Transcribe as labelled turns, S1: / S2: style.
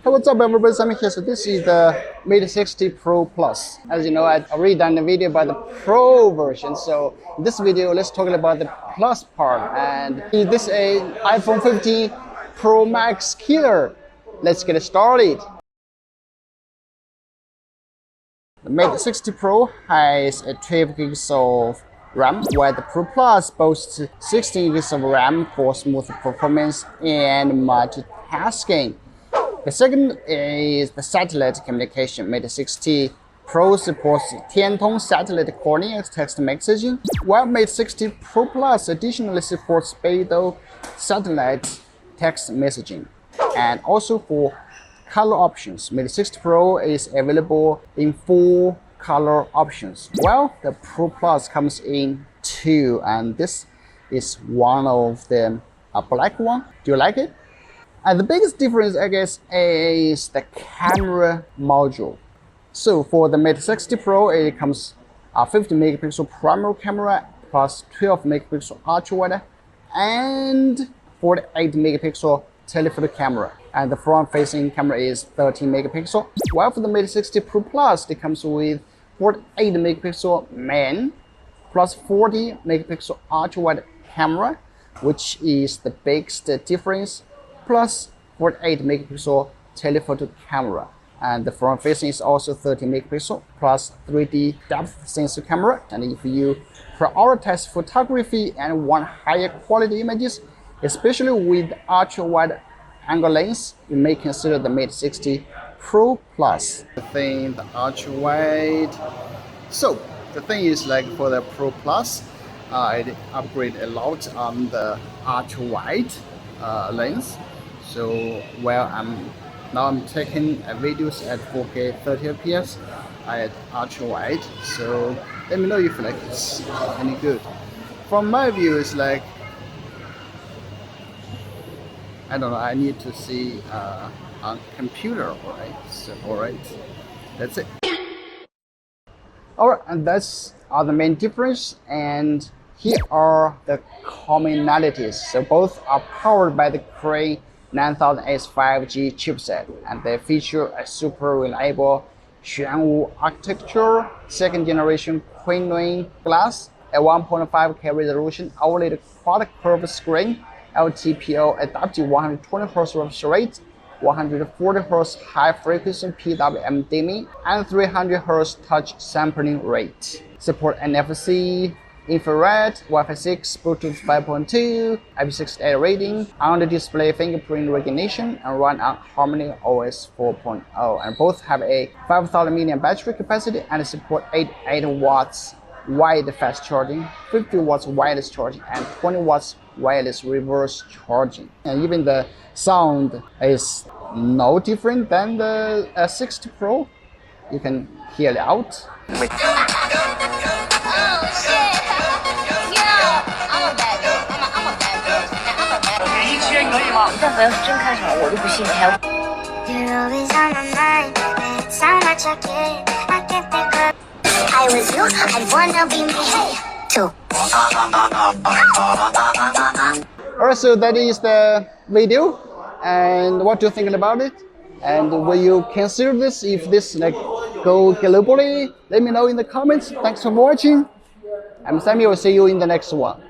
S1: Hey, what's up everybody, Sami here. So this is the Mate 60 Pro Plus. As you know, I've already done a video about the Pro version. So in this video, let's talk about the Plus part. And this is an iPhone 15 Pro Max killer. Let's get started. The Mate 60 Pro has a 12 gigs of RAM, while the Pro Plus boasts 16 gigs of RAM for smooth performance and multitasking. The second is the satellite communication. Mate 60 Pro supports 10-tone satellite coordinated text messaging, while Mate 60 Pro Plus additionally supports BeiDou satellite text messaging. And also for color options, Mate 60 Pro is available in 4 color options, while the Pro Plus comes in 2, and this is one of them, a black one. Do you like it? And the biggest difference, I guess, is the camera module. So for the Mate 60 Pro, it comes a 50 megapixel primary camera plus 12 megapixel ultra wide and 48 megapixel telephoto camera. And the front facing camera is 13 megapixel. While for the Mate 60 Pro Plus, it comes with 48 megapixel main plus 40 megapixel ultra wide camera, which is the biggest difference, plus 48 megapixel telephoto camera. And the front facing is also 30 megapixel plus 3D depth sensor camera. And if you prioritize photography and want higher quality images, especially with ultra wide angle lens, you may consider the Mate 60 Pro Plus. The ultra wide. So the thing is, like for the Pro Plus, it upgrade a lot on the ultra wide lens. So while I'm taking videos at 4K 30 fps at ultra wide. So let me know if like it's any good. From my view, it's like, I don't know, I need to see on computer. Alright, so alright, that's it. Alright, and that's the main difference, and here are the commonalities. So both are powered by the Crane 9000S 5G chipset, and they feature a super reliable Xuanwu architecture, second generation Queen glass, a 1.5K resolution OLED quad curved screen, LTPO adaptive 120 Hz refresh rate, 140 Hz high frequency PWM dimming, and 300 Hz touch sampling rate. Support NFC, infrared, Wi-Fi 6, Bluetooth 5.2, IP68 rating, on-the-display fingerprint recognition, and run on Harmony OS 4.0. And both have a 5000 mAh battery capacity and support 8 watts wide fast charging, 50 watts wireless charging, and 20 watts wireless reverse charging. And even the sound is no different than the 60 Pro. You can hear it out. Alright, so that is the video, and what do you think about it? And will you consider this if this like go globally? Let me know in the comments. Thanks for watching. I'm Sami. Will see you in the next one.